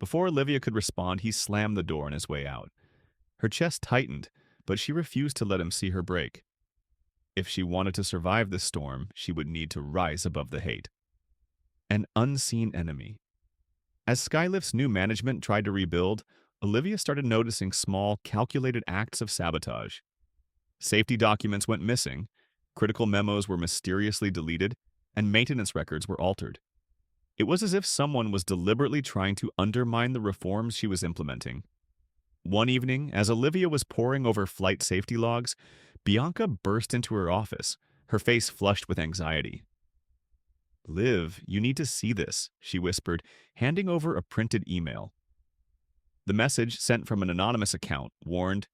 Before Olivia could respond, he slammed the door on his way out. Her chest tightened, but she refused to let him see her break. If she wanted to survive this storm, she would need to rise above the hate. An unseen enemy. As Skylift's new management tried to rebuild, Olivia started noticing small, calculated acts of sabotage. Safety documents went missing, critical memos were mysteriously deleted, and maintenance records were altered. It was as if someone was deliberately trying to undermine the reforms she was implementing. One evening, as Olivia was poring over flight safety logs, Bianca burst into her office, her face flushed with anxiety. "Liv, you need to see this," she whispered, handing over a printed email. The message, sent from an anonymous account, warned,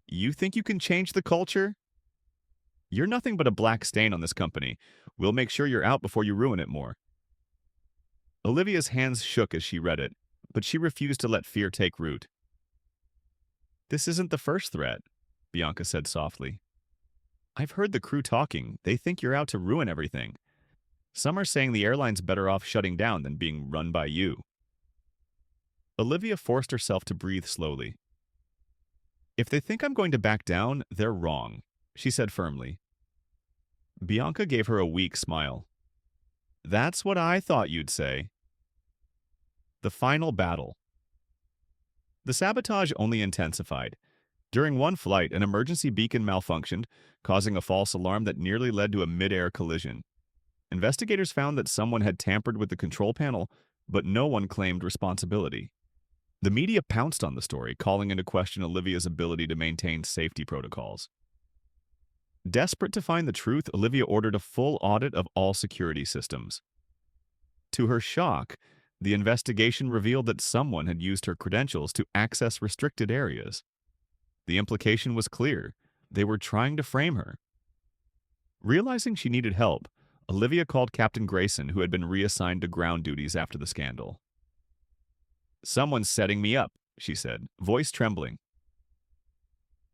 "You think you can change the culture? You're nothing but a black stain on this company. We'll make sure you're out before you ruin it more." Olivia's hands shook as she read it, but she refused to let fear take root. "This isn't the first threat," Bianca said softly. "I've heard the crew talking. They think you're out to ruin everything. Some are saying the airline's better off shutting down than being run by you." Olivia forced herself to breathe slowly. "If they think I'm going to back down, they're wrong," she said firmly. Bianca gave her a weak smile. "That's what I thought you'd say." The final battle. The sabotage only intensified. During one flight, an emergency beacon malfunctioned, causing a false alarm that nearly led to a mid-air collision. Investigators found that someone had tampered with the control panel, but no one claimed responsibility. The media pounced on the story, calling into question Olivia's ability to maintain safety protocols. Desperate to find the truth, Olivia ordered a full audit of all security systems. To her shock, the investigation revealed that someone had used her credentials to access restricted areas. The implication was clear. They were trying to frame her. Realizing she needed help, Olivia called Captain Grayson, who had been reassigned to ground duties after the scandal. "Someone's setting me up," she said, voice trembling.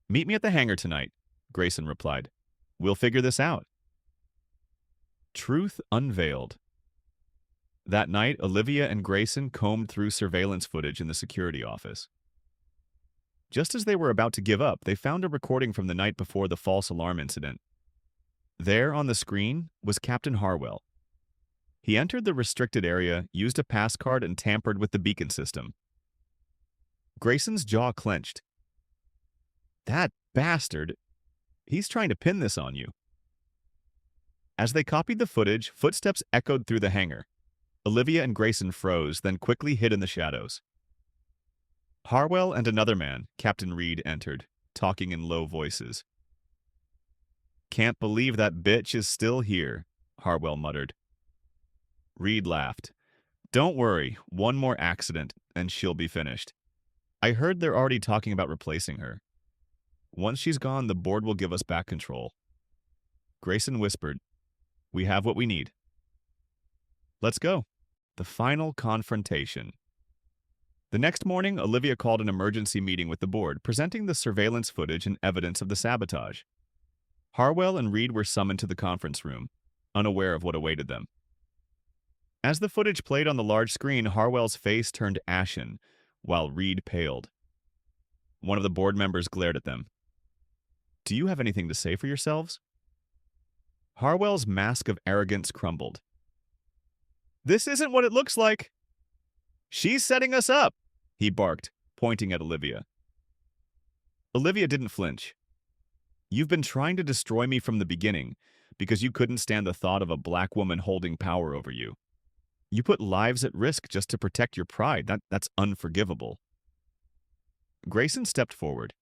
"Meet me at the hangar tonight," Grayson replied. "We'll figure this out." Truth unveiled. That night, Olivia and Grayson combed through surveillance footage in the security office. Just as they were about to give up, they found a recording from the night before the false alarm incident. There on the screen was Captain Harwell. He entered the restricted area, used a pass card, and tampered with the beacon system. Grayson's jaw clenched. That bastard! He's trying to pin this on you. As they copied the footage, footsteps echoed through the hangar. Olivia and Grayson froze, then quickly hid in the shadows. Harwell and another man, Captain Reed, entered, talking in low voices. "Can't believe that bitch is still here," Harwell muttered. Reed laughed. "Don't worry, one more accident, and she'll be finished. I heard they're already talking about replacing her. Once she's gone, the board will give us back control." Grayson whispered, "We have what we need. Let's go." The final confrontation. The next morning, Olivia called an emergency meeting with the board, presenting the surveillance footage and evidence of the sabotage. Harwell and Reed were summoned to the conference room, unaware of what awaited them. As the footage played on the large screen, Harwell's face turned ashen, while Reed paled. One of the board members glared at them. "Do you have anything to say for yourselves?" Harwell's mask of arrogance crumbled. "This isn't what it looks like. She's setting us up," he barked, pointing at Olivia. Olivia didn't flinch. "You've been trying to destroy me from the beginning because you couldn't stand the thought of a black woman holding power over you. You put lives at risk just to protect your pride. That's unforgivable." Grayson stepped forward.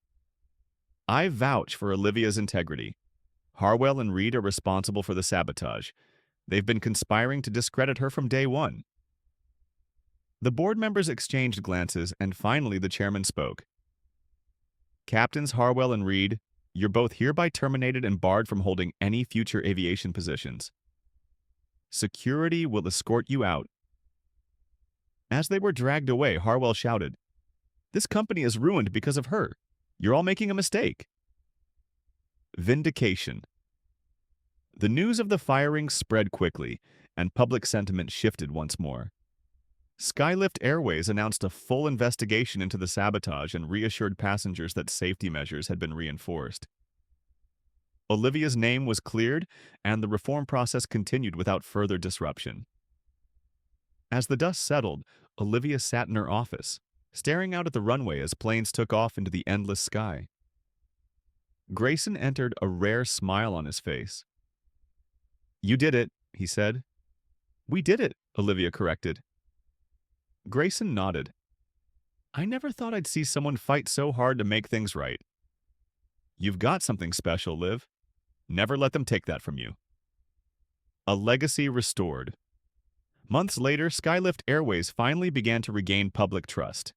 "I vouch for Olivia's integrity. Harwell and Reed are responsible for the sabotage. They've been conspiring to discredit her from day one." The board members exchanged glances, and finally the chairman spoke. "Captains Harwell and Reed, you're both hereby terminated and barred from holding any future aviation positions. Security will escort you out." As they were dragged away, Harwell shouted, "This company is ruined because of her. You're all making a mistake." Vindication. The news of the firing spread quickly, and public sentiment shifted once more. Skylift Airways announced a full investigation into the sabotage and reassured passengers that safety measures had been reinforced. Olivia's name was cleared, and the reform process continued without further disruption. As the dust settled, Olivia sat in her office, staring out at the runway as planes took off into the endless sky. Grayson entered, a rare smile on his face. "You did it," he said. "We did it," Olivia corrected. Grayson nodded. "I never thought I'd see someone fight so hard to make things right." "You've got something special, Liv. Never let them take that from you." A legacy restored. Months later, Skylift Airways finally began to regain public trust.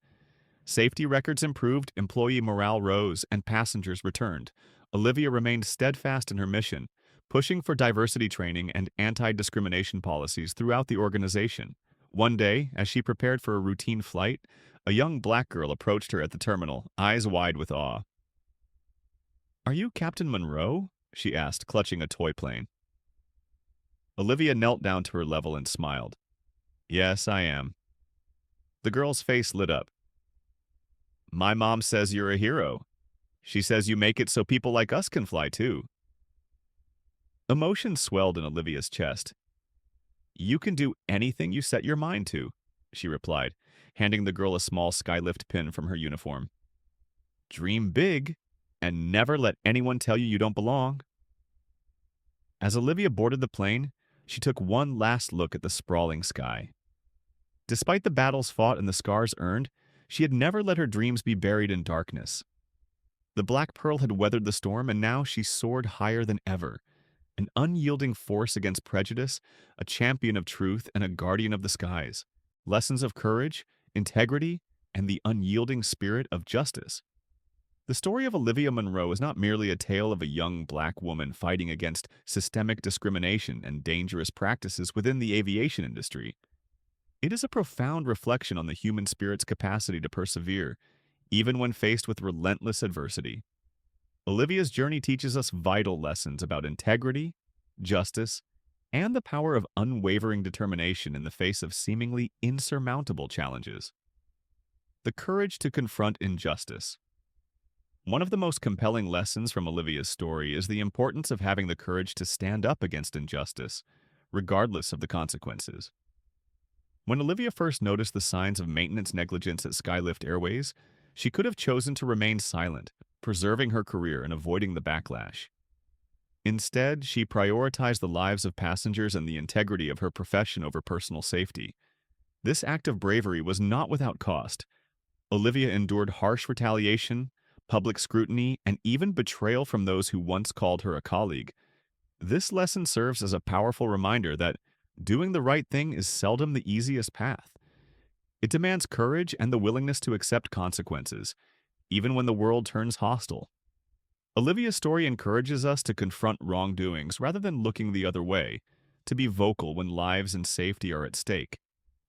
Safety records improved, employee morale rose, and passengers returned. Olivia remained steadfast in her mission, pushing for diversity training and anti-discrimination policies throughout the organization. One day, as she prepared for a routine flight, a young black girl approached her at the terminal, eyes wide with awe. "Are you Captain Monroe?" she asked, clutching a toy plane. Olivia knelt down to her level and smiled. "Yes, I am." The girl's face lit up. "My mom says you're a hero. She says you make it so people like us can fly too." Emotion swelled in Olivia's chest. "You can do anything you set your mind to," she replied, handing the girl a small Skylift pin from her uniform. "Dream big, and never let anyone tell you you don't belong." As Olivia boarded the plane, she took one last look at the sprawling sky. Despite the battles fought and the scars earned, she had never let her dreams be buried in darkness. The Black Pearl had weathered the storm, and now she soared higher than ever, an unyielding force against prejudice, a champion of truth, and a guardian of the skies. Lessons of courage, integrity, and the unyielding spirit of justice. The story of Olivia Monroe is not merely a tale of a young black woman fighting against systemic discrimination and dangerous practices within the aviation industry. It is a profound reflection on the human spirit's capacity to persevere, even when faced with relentless adversity. Olivia's journey teaches us vital lessons about integrity, justice, and the power of unwavering determination in the face of seemingly insurmountable challenges. The courage to confront injustice, One of the most compelling lessons from Olivia's story is the importance of having the courage to stand up against injustice, regardless of the consequences. When Olivia first noticed the signs of maintenance negligence at Skylift Airways, she could have chosen to remain silent, preserving her career and avoiding the backlash. Instead, she prioritized the lives of passengers and the integrity of her profession over personal safety. This act of bravery was not without cost. Olivia endured harsh retaliation, public scrutiny, and even betrayal from those who once called her a colleague. This lesson serves as a powerful reminder that doing the right thing is seldom the easiest path. It demands courage and the willingness to accept consequences, even when the world turns hostile. Olivia's story encourages us to confront wrongdoings rather than looking the other way, to be vocal when lives and safety are at stake,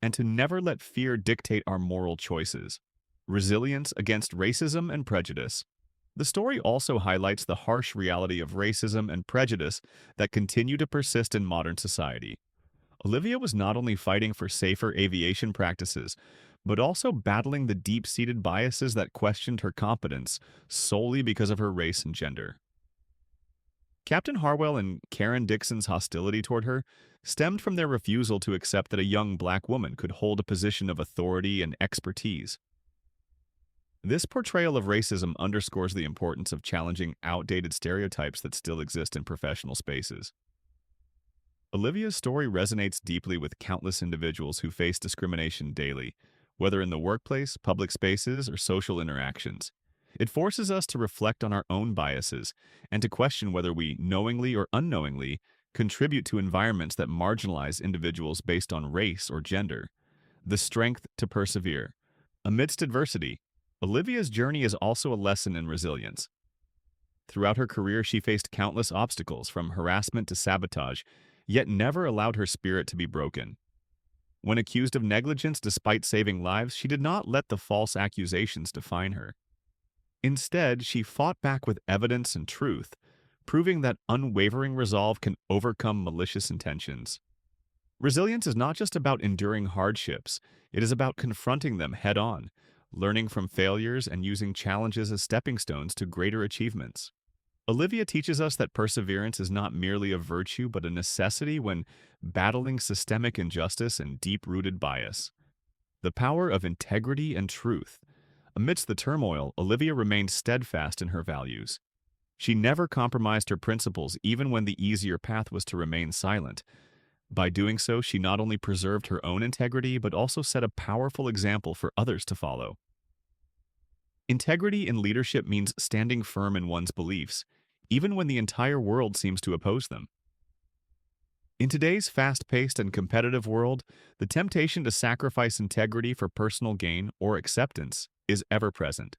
and to never let fear dictate our moral choices. Resilience against racism and prejudice. The story also highlights the harsh reality of racism and prejudice that continue to persist in modern society. Olivia was not only fighting for safer aviation practices, but also battling the deep-seated biases that questioned her competence solely because of her race and gender. Captain Harwell and Karen Dixon's hostility toward her stemmed from their refusal to accept that a young black woman could hold a position of authority and expertise. This portrayal of racism underscores the importance of challenging outdated stereotypes that still exist in professional spaces. Olivia's story resonates deeply with countless individuals who face discrimination daily, whether in the workplace, public spaces, or social interactions. It forces us to reflect on our own biases and to question whether we, knowingly or unknowingly, contribute to environments that marginalize individuals based on race or gender. The strength to persevere. Amidst adversity, Olivia's journey is also a lesson in resilience. Throughout her career, she faced countless obstacles, from harassment to sabotage, yet never allowed her spirit to be broken. When accused of negligence despite saving lives, she did not let the false accusations define her. Instead, she fought back with evidence and truth, proving that unwavering resolve can overcome malicious intentions. Resilience is not just about enduring hardships, it is about confronting them head-on, learning from failures and using challenges as stepping stones to greater achievements. Olivia teaches us that perseverance is not merely a virtue but a necessity when battling systemic injustice and deep-rooted bias. The power of integrity and truth. Amidst the turmoil, Olivia remained steadfast in her values. She never compromised her principles even when the easier path was to remain silent. By doing so, she not only preserved her own integrity but also set a powerful example for others to follow. Integrity in leadership means standing firm in one's beliefs, even when the entire world seems to oppose them. In today's fast-paced and competitive world, the temptation to sacrifice integrity for personal gain or acceptance is ever present.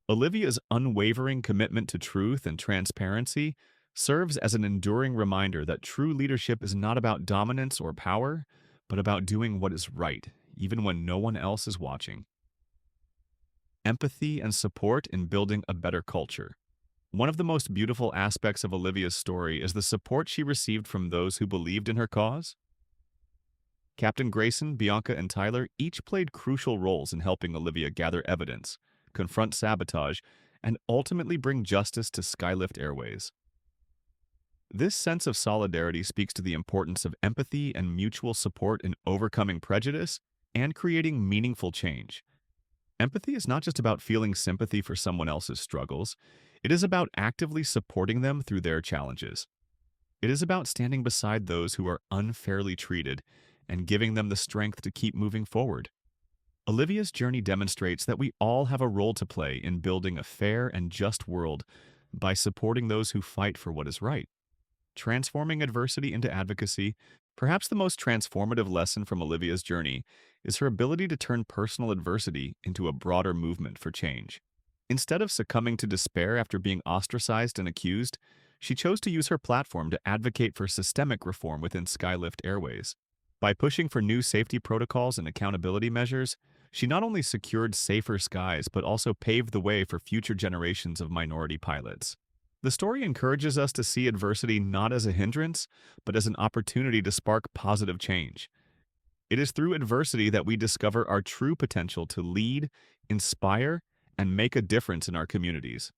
Olivia's unwavering commitment to truth and transparency serves as an enduring reminder that true leadership is not about dominance or power, but about doing what is right, even when no one else is watching. Empathy and support in building a better culture. One of the most beautiful aspects of Olivia's story is the support she received from those who believed in her cause. Captain Grayson, Bianca, and Tyler each played crucial roles in helping Olivia gather evidence, confront sabotage, and ultimately bring justice to Skylift Airways. This sense of solidarity speaks to the importance of empathy and mutual support in overcoming prejudice and creating meaningful change. Empathy is not just about feeling sympathy for someone else's struggles, it is about actively supporting them through their challenges. It is about standing beside those who are unfairly treated and giving them the strength to keep moving forward. Olivia's journey demonstrates that we all have a role to play in building a fair and just world by supporting those who fight for what is right. Transforming adversity into advocacy. Perhaps the most transformative lesson from Olivia's journey is her ability to turn personal adversity into a broader movement for change. Instead of succumbing to despair after being ostracized and accused, she chose to use her platform to advocate for systemic reform within Skylift Airways. By pushing for new safety protocols and accountability measures, she not only secured safer skies but also paved the way for future generations of minority pilots. The story encourages us to see adversity not as a hindrance, but as an opportunity to spark positive change. It is through adversity that we discover our true potential to lead, inspire, and make a difference in our communities.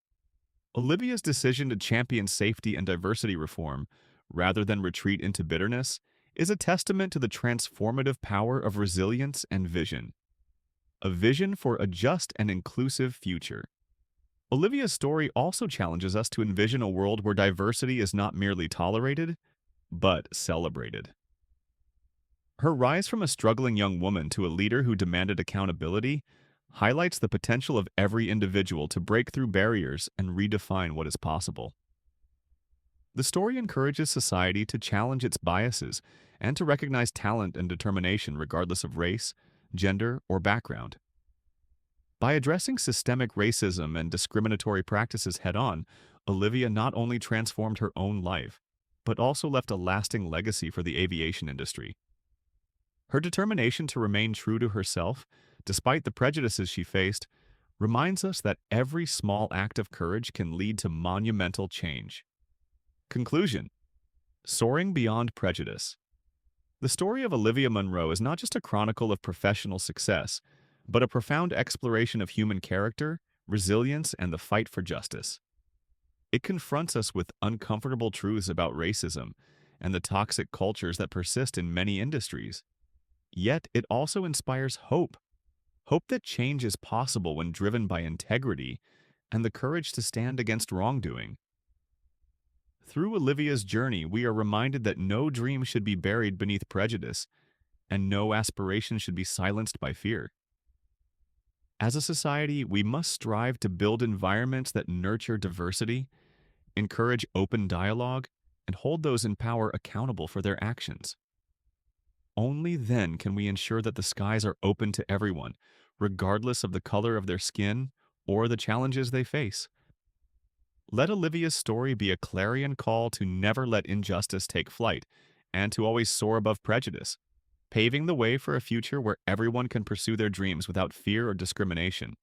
Olivia's decision to champion safety and diversity reform, rather than retreat into bitterness, is a testament to the transformative power of resilience and vision. A vision for a just and inclusive future. Olivia's story also challenges us to envision a world where diversity is not merely tolerated, but celebrated. Her rise from a struggling young woman to a leader who demanded accountability highlights the potential of every individual to break through barriers and redefine what is possible. The story encourages society to challenge its biases and to recognize talent and determination regardless of race, gender, or background. By addressing systemic racism and discriminatory practices head-on, Olivia not only transformed her own life, but also left a lasting legacy for the aviation industry. Her determination to remain true to herself, despite the prejudices she faced, reminds us that every small act of courage can lead to monumental change. Conclusion: Soaring Beyond Prejudice. The story of Olivia Munro is not just a chronicle of professional success, but a profound exploration of human character, resilience, and the fight for justice. It confronts us with uncomfortable truths about racism and the toxic cultures that persist in many industries. Yet it also inspires hope. Hope that change is possible when driven by integrity and the courage to stand against wrongdoing. Through Olivia's journey, we are reminded that no dream should be buried beneath prejudice, and no aspiration should be silenced by fear. As a society, we must strive to build environments that nurture diversity, encourage open dialogue, and hold those in power accountable for their actions. Only then can we ensure that the skies are open to everyone, regardless of the color of their skin or the challenges they face. Let Olivia's story be a clarion call to never let injustice take flight and to always soar above prejudice, paving the way for a future where everyone can pursue their dreams without fear or discrimination.